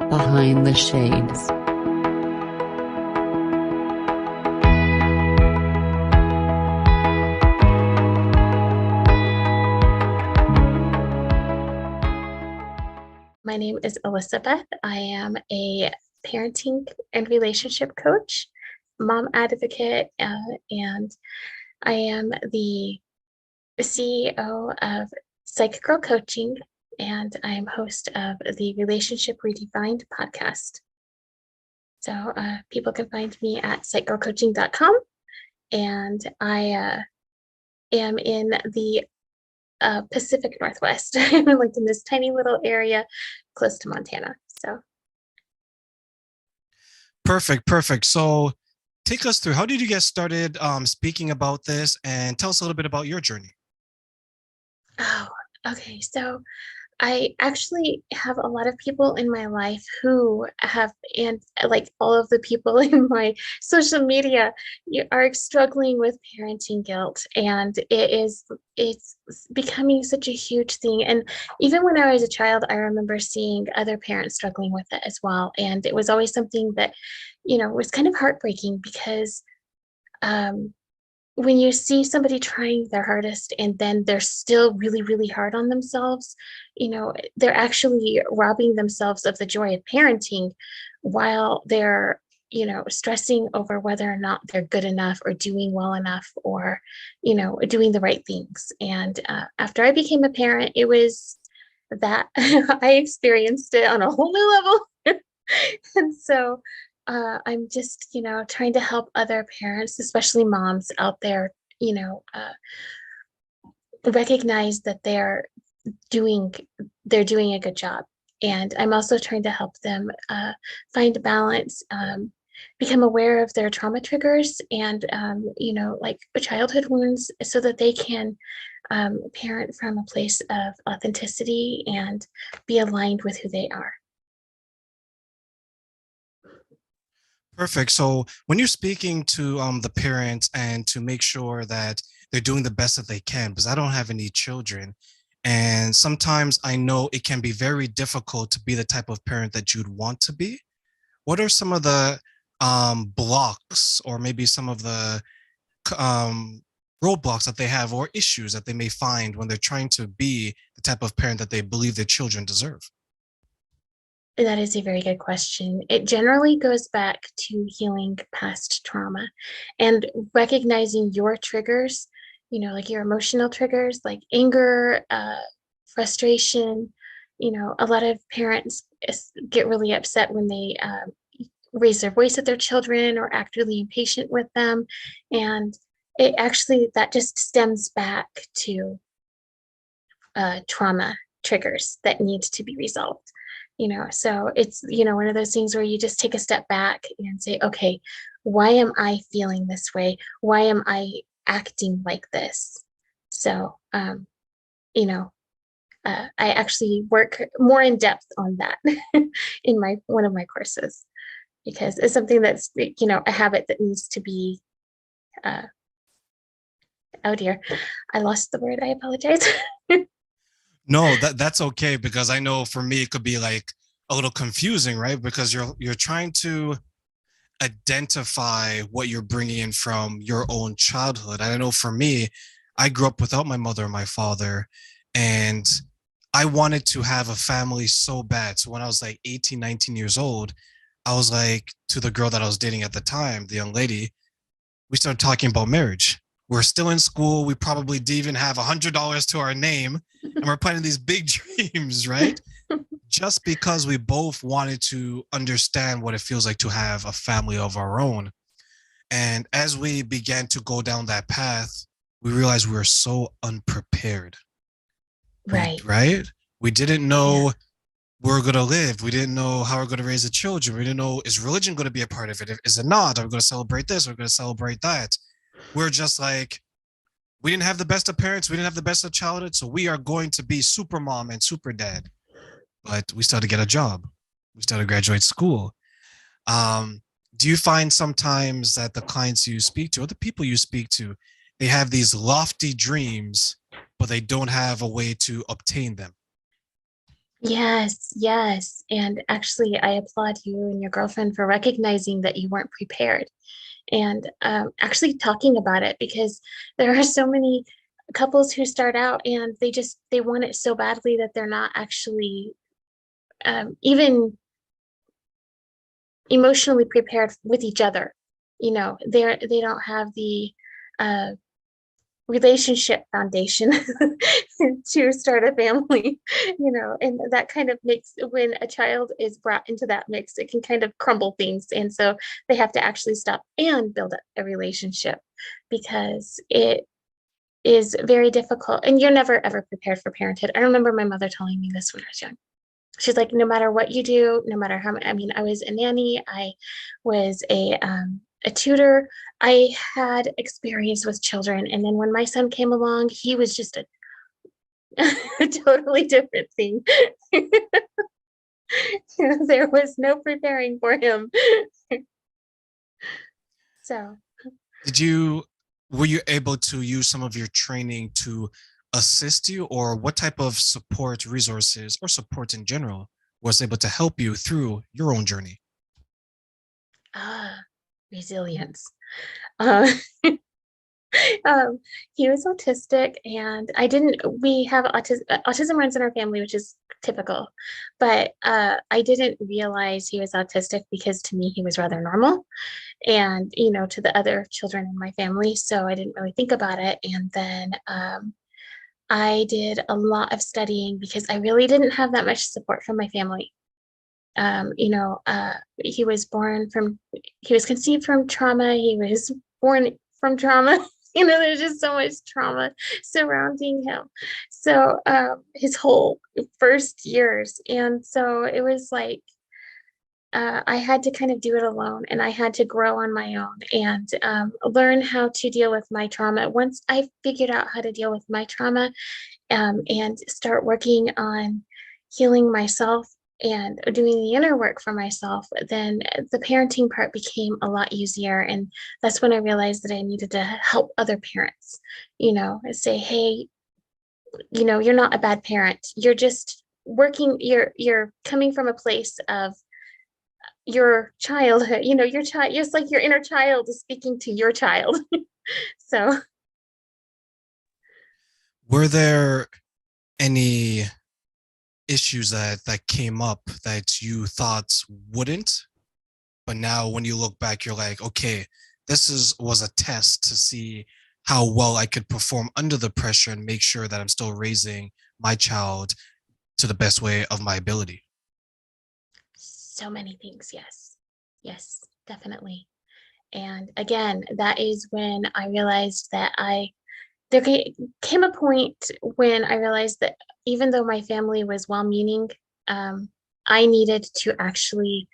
Behind the Shades. My name is Alyssa Beth. I am a parenting and relationship coach, mom advocate, and I am the CEO of Psych Girl Coaching, and I am host of the Relationship Redefined podcast. So people can find me at psychgirlcoaching.com, and I am in the Pacific Northwest. I'm like in this tiny little area close to Montana. So Perfect. So take us through, how did you get started speaking about this, and tell us a little bit about your journey? oh, okay. So I actually have a lot of people in my life who have, and like all of the people in my social media are struggling with parenting guilt. And it's becoming such a huge thing. And even when I was a child, I remember seeing other parents struggling with it as well. And it was always something that, was kind of heartbreaking because, um, when you see somebody trying their hardest and then they're still really, really hard on themselves, they're actually robbing themselves of the joy of parenting while they're, stressing over whether or not they're good enough or doing well enough or, doing the right things. And after I became a parent, it was that I experienced it on a whole new level. And so I'm just, trying to help other parents, especially moms out there, recognize that doing they're doing a good job. And I'm also trying to help them find a balance, become aware of their trauma triggers and, like childhood wounds so that they can parent from a place of authenticity and be aligned with who they are. Perfect. So when you're speaking to the parents and to make sure that they're doing the best that they can, because I don't have any children, and sometimes I know it can be very difficult to be the type of parent that you'd want to be. What are some of the blocks, or maybe some of the um, roadblocks that they have, or issues that they may find when they're trying to be the type of parent that they believe their children deserve? That is a very good question. It generally goes back to healing past trauma and recognizing your triggers, like your emotional triggers, like anger, frustration. A lot of parents get really upset when they raise their voice at their children or act really impatient with them. And it actually, that just stems back to trauma triggers that need to be resolved. So it's, one of those things where you just take a step back and say, okay, why am I feeling this way? Why am I acting like this? So, you know, I actually work more in depth on that in one of my courses because it's something that's, a habit that needs to be, uh, oh dear, I lost the word. I apologize. No, that's okay, because I know for me it could be like a little confusing, right? Because you're trying to identify what you're bringing in from your own childhood. I know for me, I grew up without my mother and my father, and I wanted to have a family so bad. So when I was like 18, 19 years old, I was like, to the girl that I was dating at the time, the young lady, we started talking about marriage. We're still in school. We probably didn't even have $100 to our name, and we're planning these big dreams, right? Just because we both wanted to understand what it feels like to have a family of our own. And as we began to go down that path, we realized we were so unprepared. Right. Right? We didn't Yeah. know where we're going to live. We didn't know how we're going to raise the children. We didn't know, is religion going to be a part of it? Is it not? Are we going to celebrate this? Are we going to celebrate that? We're just like, we didn't have the best of parents. We didn't have the best of childhood. So we are going to be super mom and super dad. But we started to get a job. We started to graduate school. Um, do you find sometimes that the clients you speak to, or the people you speak to, they have these lofty dreams, but they don't have a way to obtain them? Yes, yes. And actually, I applaud you and your girlfriend for recognizing that you weren't prepared and actually talking about it, because there are so many couples who start out and they want it so badly that they're not actually even emotionally prepared with each other. They don't have the uh, relationship foundation to start a family, and that kind of makes, when a child is brought into that mix, it can kind of crumble things. And so they have to actually stop and build up a relationship, because it is very difficult and you're never ever prepared for parenthood. I remember my mother telling me this when I was young. She's like, no matter what you do, no matter how, I mean, I was a nanny, I was a tutor, I had experience with children. And then when my son came along, he was just a totally different thing. There was no preparing for him. So, Did you were you able to use some of your training to assist you, or what type of support resources or support in general was able to help you through your own journey? ah, resilience. Uh, um, he was autistic, and I didn't. We have autism runs in our family, which is typical, but I didn't realize he was autistic, because to me he was rather normal, and to the other children in my family. So I didn't really think about it, and then I did a lot of studying because I really didn't have that much support from my family. He was he was conceived from trauma. He was born from trauma. There's just so much trauma surrounding him. So his whole first years. And so it was like, I had to kind of do it alone, and I had to grow on my own and learn how to deal with my trauma. Once I figured out how to deal with my trauma, and start working on healing myself and doing the inner work for myself, then the parenting part became a lot easier. And that's when I realized that I needed to help other parents, and say, hey, you're not a bad parent. You're just working, you're coming from a place of your childhood, your child, just like your inner child is speaking to your child. So Were there any issues that came up that you thought wouldn't, but now when you look back, you're like, okay, this is was a test to see how well I could perform under the pressure and make sure that I'm still raising my child to the best way of my ability. so many things. Yes. Yes, definitely. And again, that is when I realized that there came a point when I realized that even though my family was well meaning, um, I needed to actually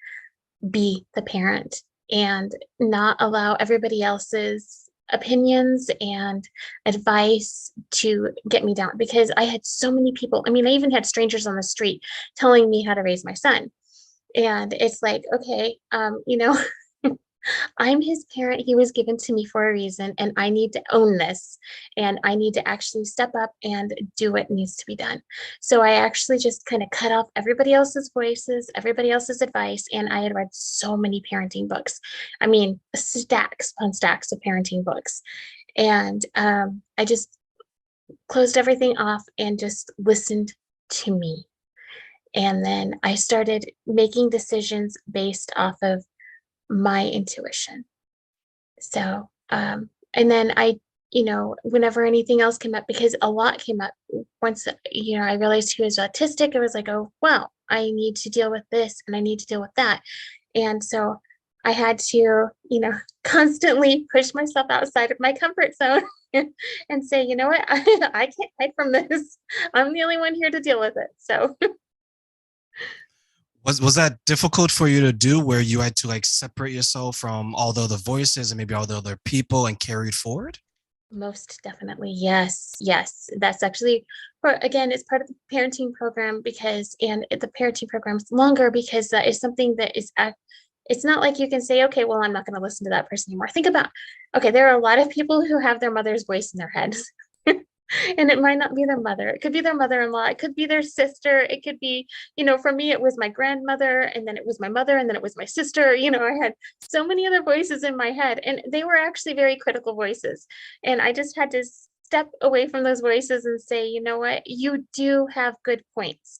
be the parent and not allow everybody else's opinions and advice to get me down, because I had so many people. I mean, I even had strangers on the street telling me how to raise my son. And it's like, okay, I'm his parent. He was given to me for a reason, and I need to own this. And I need to actually step up and do what needs to be done. So I actually just kind of cut off everybody else's voices, everybody else's advice. And I had read so many parenting books. I mean, stacks upon stacks of parenting books. And I just closed everything off and just listened to me. And then I started making decisions based off of my intuition. So, and then whenever anything else came up, because a lot came up once, I realized he was autistic, I was like, oh, well, I need to deal with this and I need to deal with that. And so I had to, constantly push myself outside of my comfort zone and say, you know what, I can't hide from this. I'm the only one here to deal with it. So Was that difficult for you to do, where you had to like separate yourself from all the other voices and maybe all the other people and carry it forward? most definitely. Yes. Yes. That's actually, again, it's part of the parenting program, and the parenting program is longer because that is something that it's not like you can say, okay, well, I'm not going to listen to that person anymore. Think about, okay, there are a lot of people who have their mother's voice in their heads. And it might not be their mother. It could be their mother-in-law. It could be their sister. It could be, for me, it was my grandmother, and then it was my mother, and then it was my sister. I had so many other voices in my head, and they were actually very critical voices. And I just had to step away from those voices and say, you know what, you do have good points,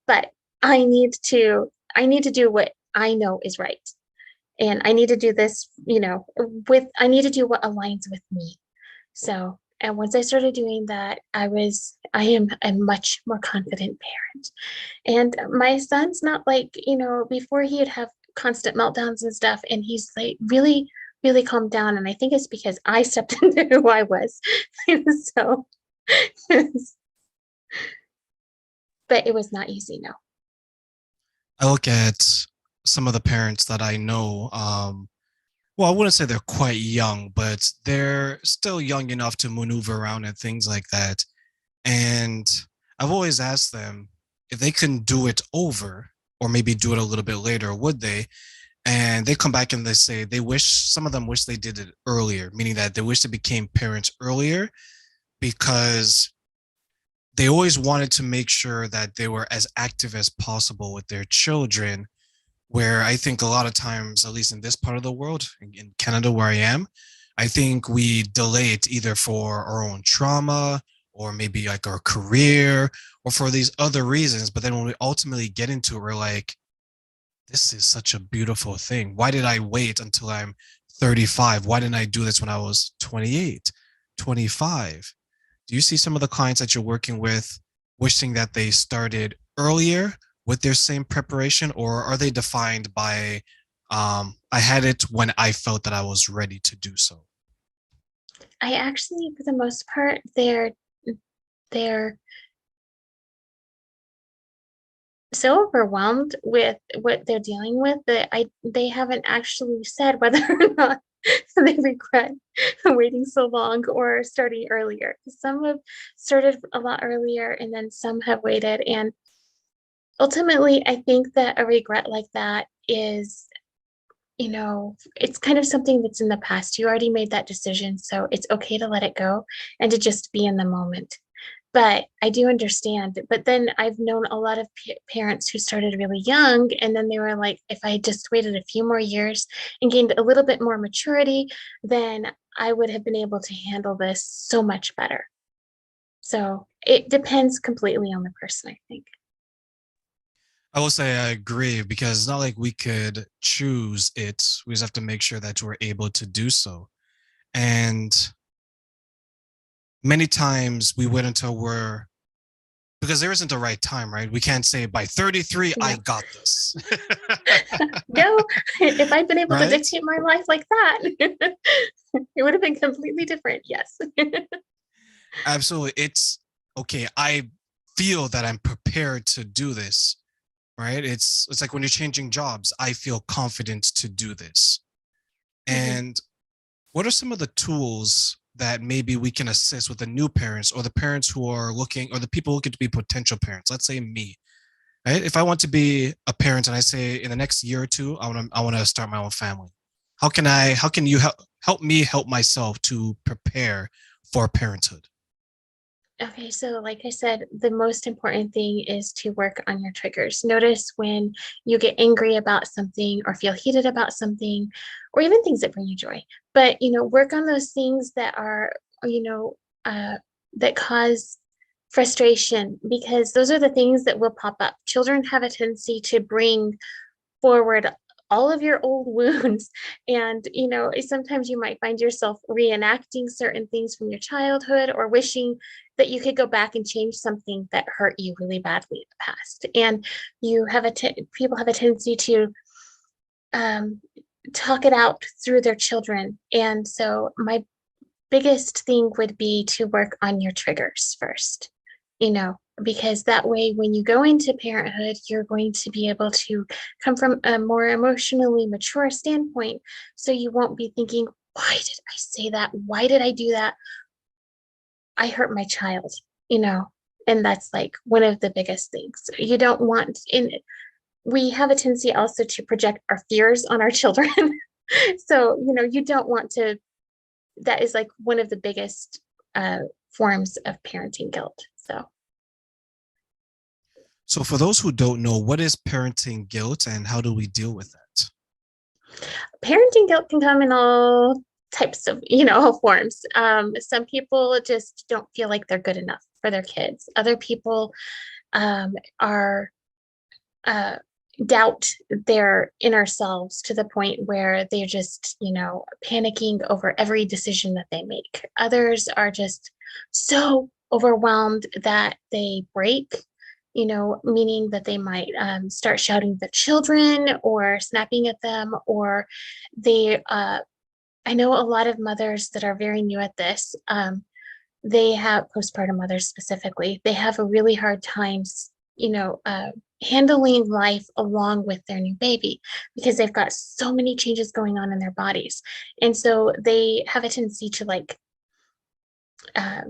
but I need to do what I know is right. And I need to do this, I need to do what aligns with me. So, and once I started doing that, I am a much more confident parent. And my son's not like, before he'd have constant meltdowns and stuff, and he's like really, really calmed down. And I think it's because I stepped into who I was. So, but it was not easy, no. I look at some of the parents that I know. Well, I wouldn't say they're quite young, but they're still young enough to maneuver around and things like that. And I've always asked them if they can do it over or maybe do it a little bit later, would they? And they come back and they say some of them wish they did it earlier, meaning that they wish they became parents earlier because they always wanted to make sure that they were as active as possible with their children. Where I think a lot of times, at least in this part of the world, in Canada where I am, I think we delay it either for our own trauma or maybe like our career or for these other reasons. But then when we ultimately get into it, we're like, this is such a beautiful thing. Why did I wait until I'm 35? Why didn't I do this when I was 28, 25? Do you see some of the clients that you're working with wishing that they started earlier with their same preparation, or are they defined by I had it when I felt that I was ready to do so? I actually, for the most part, they're so overwhelmed with what they're dealing with that they haven't actually said whether or not they regret waiting so long or starting earlier. Some have started a lot earlier, and then some have waited. And ultimately, I think that a regret like that is, it's kind of something that's in the past. You already made that decision, so it's okay to let it go and to just be in the moment. But I do understand. But then I've known a lot of parents who started really young, and then they were like, if I just waited a few more years and gained a little bit more maturity, then I would have been able to handle this so much better. So it depends completely on the person, I think. I will say I agree because it's not like we could choose it. We just have to make sure that we're able to do so. And many times we wait until because there isn't a right time, right? We can't say by 33, I No, got this. no, if I'd been able to Right? dictate my life like that, it would have been completely different. Yes. Absolutely. It's okay. I feel that I'm prepared to do this, right? It's like when you're changing jobs, I feel confident to do this. Mhm. And what are some of the tools that maybe we can assist with the new parents or the parents who are looking or the people looking to be potential parents? Let's say me, right? If I want to be a parent and I say in the next year or two, I want to start my own family. How can you help me help myself to prepare for parenthood? Okay, so like I said, the most important thing is to work on your triggers. Notice when you get angry about something or feel heated about something, or even things that bring you joy. But work on those things that are, that cause frustration, because those are the things that will pop up. Children have a tendency to bring forward all of your old wounds. And sometimes you might find yourself reenacting certain things from your childhood, or wishing that you could go back and change something that hurt you really badly in the past. And people have a tendency to um, talk it out through their children. And so my biggest thing would be to work on your triggers first, because that way, when you go into parenthood, you're going to be able to come from a more emotionally mature standpoint. So you won't be thinking, why did I say that? Why did I do that? I hurt my child, you know, and that's like one of the biggest things. You don't want, in we have a tendency also to project our fears on our children. So, you don't want to, that is like one of the biggest forms of parenting guilt. So for those who don't know, what is parenting guilt and how do we deal with that? Parenting guilt can come in all types of, forms. Some people just don't feel like they're good enough for their kids. Other people are doubt their inner selves to the point where they're just, panicking over every decision that they make. Others are just so overwhelmed that they break, meaning that they might start shouting at the children or snapping at them, or they, I know a lot of mothers that are very new at this. They have postpartum mothers specifically, they have a really hard time, handling life along with their new baby because they've got so many changes going on in their bodies. And so they have a tendency to uh,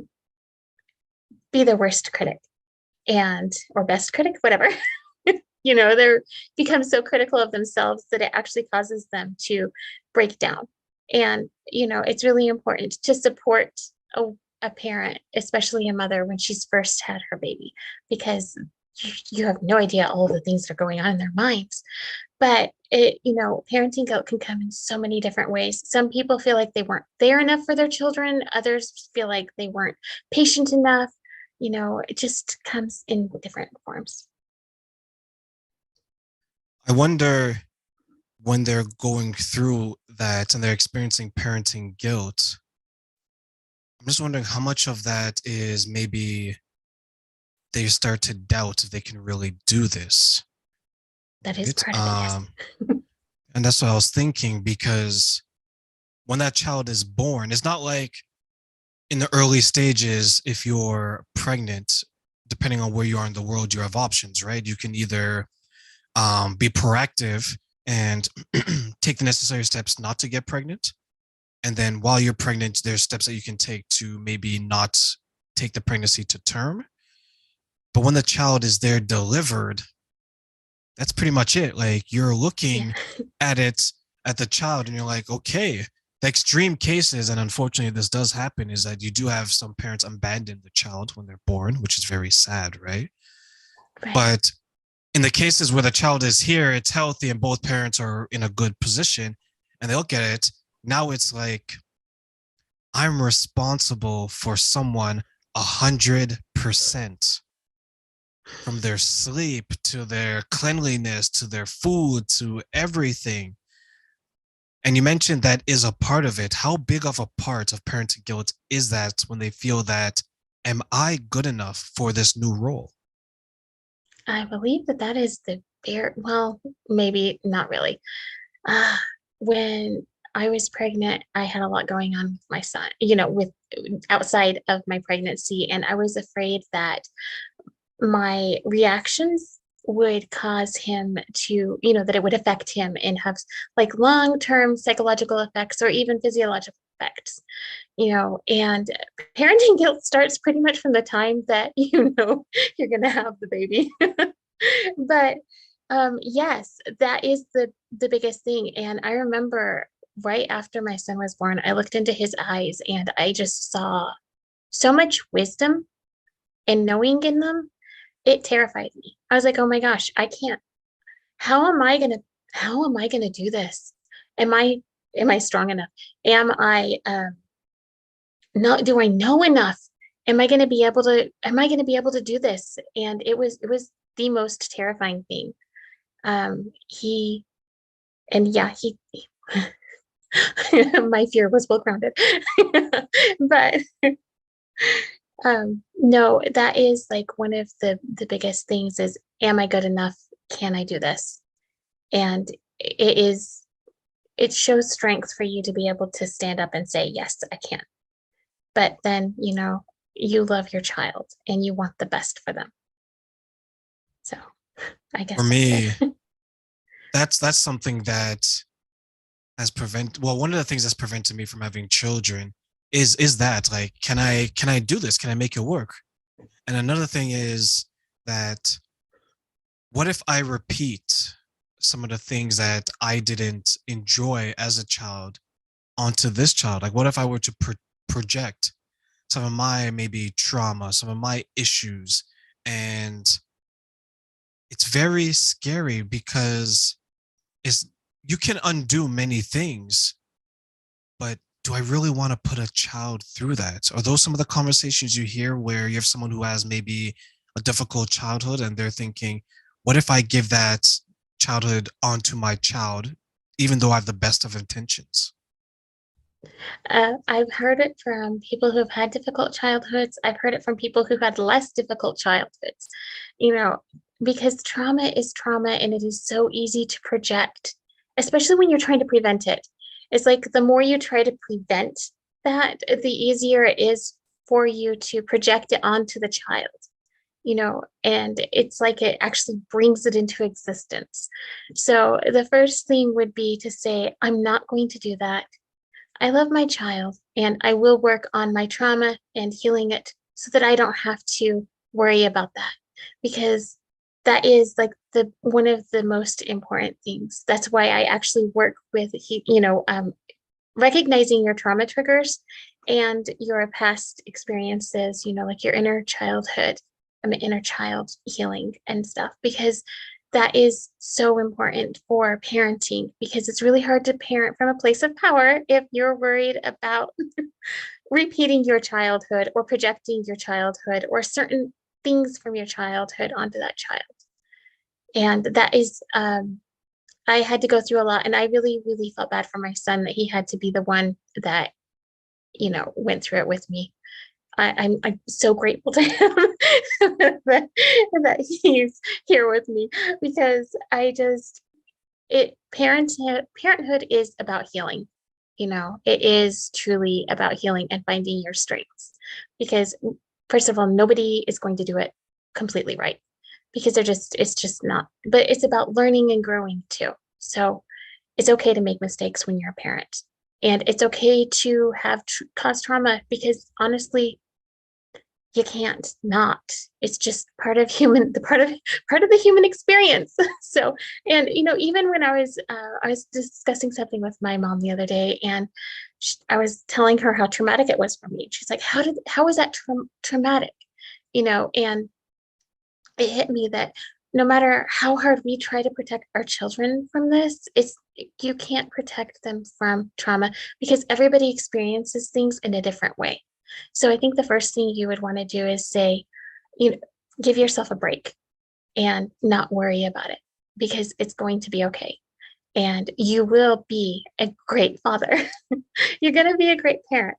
be their worst critic or best critic, whatever. They're become so critical of themselves that it actually causes them to break down. And, it's really important to support a parent, especially a mother, when she's first had her baby, because you have no idea all of the things that are going on in their minds. But parenting guilt can come in so many different ways. Some people feel like they weren't there enough for their children. Others feel like they weren't patient enough. It just comes in different forms. I wonder when they're going through that and they're experiencing parenting guilt, I'm just wondering how much of that is maybe they start to doubt if they can really do this. That is part of it, yes. And that's what I was thinking, because when that child is born, it's not like in the early stages, if you're pregnant, depending on where you are in the world, you have options, right? You can either be proactive and take the necessary steps not to get pregnant. And then while you're pregnant, there's steps that you can take to maybe not take the pregnancy to term. But when the child is there delivered, that's pretty much it. Like, you're looking at the child and you're like, okay, the extreme cases, and unfortunately this does happen, is that you do have some parents abandon the child when they're born, which is very sad, right? But in the cases where the child is here, it's healthy and both parents are in a good position and they look at it, now it's like, I'm responsible for someone 100%, from their sleep to their cleanliness to their food to everything. And you mentioned that is a part of it. How big of a part of parenting guilt is that when they feel that, am I good enough for this new role? I believe that is well, maybe not really. When I was pregnant, I had a lot going on with my son, with outside of my pregnancy. And I was afraid that my reactions would cause him to, that it would affect him and have like long-term psychological effects or even physiological effects, and parenting guilt starts pretty much from the time that, you're going to have the baby. But yes, that is the biggest thing. And I remember right after my son was born, I looked into his eyes and I just saw so much wisdom and knowing in them. It terrified me. I was like, oh my gosh, I can't. How am I gonna do this? Am I strong enough? Am I not do I know enough? Am I gonna be able to do this? And it was the most terrifying thing. He and yeah, he my fear was well grounded. But no, that is like one of the biggest things is, am I good enough? Can I do this? And it shows strength for you to be able to stand up and say, yes, I can. But then, you love your child and you want the best for them. So I guess For that's me, it. that's something that one of the things that's prevented me from having children is that, like, can I do this? Can I make it work? And another thing is that, what if I repeat some of the things that I didn't enjoy as a child onto this child? Like, what if I were to project some of my maybe trauma, some of my issues. And it's very scary because it's you can undo many things, but do I really want to put a child through that? Are those some of the conversations you hear where you have someone who has maybe a difficult childhood and they're thinking, what if I give that childhood onto my child, even though I have the best of intentions? I've heard it from people who've had difficult childhoods. I've heard it from people who had less difficult childhoods, you know, because trauma is trauma and it is so easy to project, especially when you're trying to prevent it. It's like the more you try to prevent that, the easier it is for you to project it onto the child, and it's like it actually brings it into existence. So the first thing would be to say, I'm not going to do that. I love my child and I will work on my trauma and healing it so that I don't have to worry about that, because that is like the one of the most important things. That's why I actually work with recognizing your trauma triggers and your past experiences, like your inner childhood, inner child healing and stuff, because that is so important for parenting, because it's really hard to parent from a place of power if you're worried about repeating your childhood or projecting your childhood or certain things from your childhood onto that child. And that is, I had to go through a lot, and I really, really felt bad for my son that he had to be the one that, went through it with me. I'm so grateful to him that he's here with me, because parenthood is about healing. It is truly about healing and finding your strengths, because first of all, nobody is going to do it completely right, because it's just not, but it's about learning and growing too. So it's okay to make mistakes when you're a parent, and it's okay to have cause trauma, because honestly, you can't not. It's just part of the human experience. So, and even when I was discussing something with my mom the other day, and I was telling her how traumatic it was for me. She's like, how was that traumatic? And it hit me that no matter how hard we try to protect our children from this, you can't protect them from trauma, because everybody experiences things in a different way. So I think the first thing you would want to do is say, you know, give yourself a break and not worry about it, because it's going to be okay. And you will be a great father. You're going to be a great parent.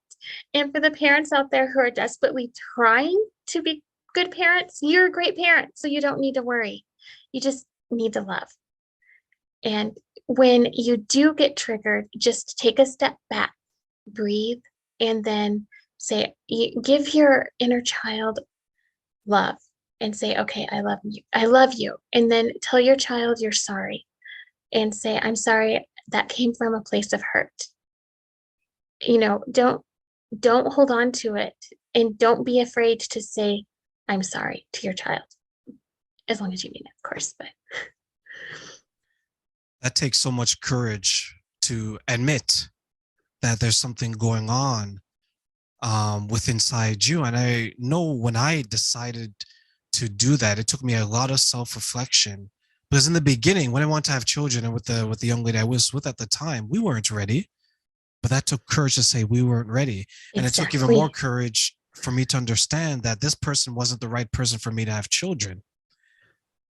And for the parents out there who are desperately trying to be good parents, you're a great parent. So you don't need to worry. You just need to love. And when you do get triggered, just take a step back, breathe, and then give your inner child love and say, okay, I love you. I love you. And then tell your child you're sorry and say, I'm sorry, that came from a place of hurt. Don't hold on to it, and don't be afraid to say, I'm sorry to your child, as long as you mean it, of course. But That takes so much courage to admit that there's something going on with inside you. And I know when I decided to do that, it took me a lot of self-reflection, because in the beginning, when I wanted to have children, and with the young lady I was with at the time, we weren't ready. But that took courage to say we weren't ready. And it took even more exactly. courage for me to understand that this person wasn't the right person for me to have children,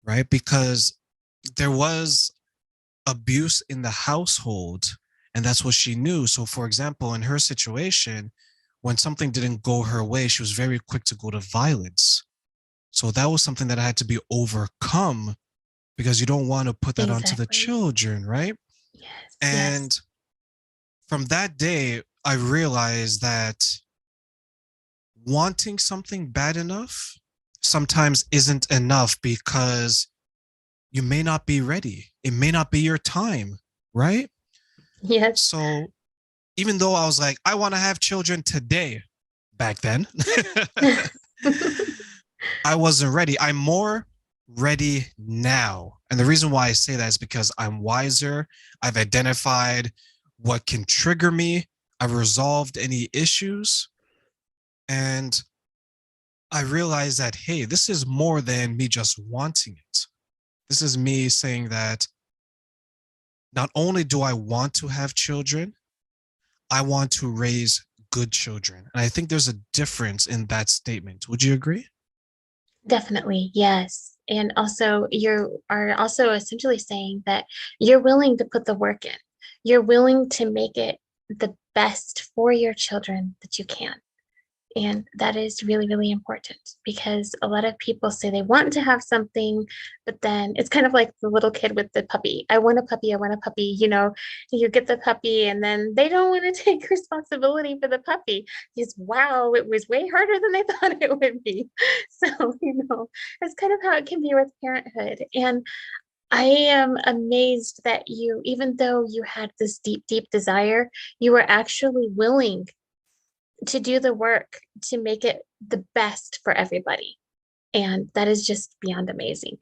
right? Because there was abuse in the household, and that's what she knew. So, for example, in her situation, when something didn't go her way, she was very quick to go to violence. So that was something that had to be overcome, because you don't want to put that onto the Exactly. children, right? Yes. Yes. And from that day, I realized that wanting something bad enough sometimes isn't enough, because you may not be ready. It may not be your time, right? Yes. So even though I was like, I want to have children today, back then, I wasn't ready. I'm more ready now. And the reason why I say that is because I'm wiser. I've identified what can trigger me. I've resolved any issues. And I realized that, hey, this is more than me just wanting it. This is me saying that not only do I want to have children, I want to raise good children. And I think there's a difference in that statement. Would you agree? Definitely, yes. And also, you are also essentially saying that you're willing to put the work in. You're willing to make it the best for your children that you can. And that is really, really important because a lot of people say they want to have something, but then it's kind of like the little kid with the puppy. I want a puppy. I want a puppy. You get the puppy and then they don't want to take responsibility for the puppy. Because, wow, it was way harder than they thought it would be. So, that's kind of how it can be with parenthood. And I am amazed that you, even though you had this deep, deep desire, you were actually willing to do the work to make it the best for everybody. And that is just beyond amazing.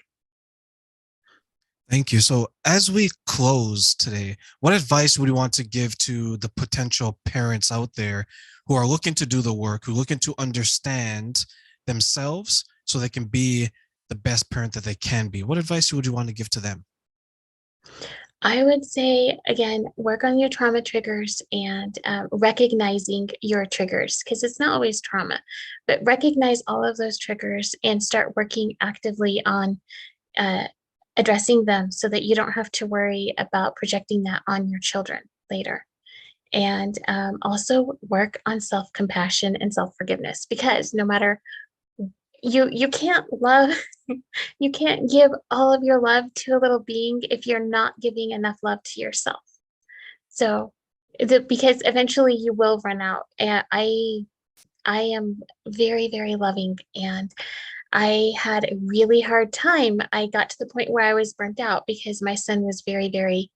Thank you. So, as we close today, what advice would you want to give to the potential parents out there who are looking to do the work, who are looking to understand themselves so they can be the best parent that they can be? What advice would you want to give to them? I would say, again, work on your trauma triggers and recognizing your triggers because it's not always trauma, but recognize all of those triggers and start working actively on uh, addressing them so that you don't have to worry about projecting that on your children later. And also work on self-compassion and self-forgiveness because no matter you can't love you can't give all of your love to a little being if you're not giving enough love to yourself. So because eventually you will run out. And I am very, very loving and I had a really hard time. I got to the point where I was burnt out because my son was very, very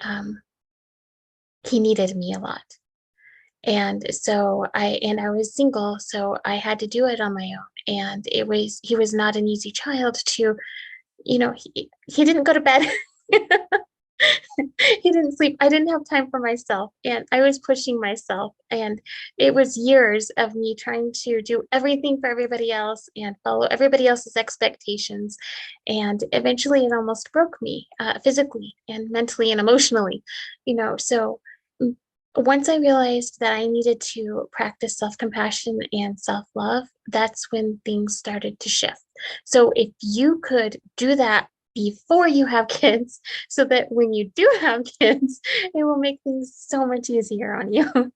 um he needed me a lot. And I was single, so I had to do it on my own. And he was not an easy child to, he didn't go to bed. He didn't sleep. I didn't have time for myself and I was pushing myself. And it was years of me trying to do everything for everybody else and follow everybody else's expectations. And eventually it almost broke me physically and mentally and emotionally, so once I realized that I needed to practice self-compassion and self-love, that's when things started to shift. So if you could do that before you have kids, so that when you do have kids, it will make things so much easier on you.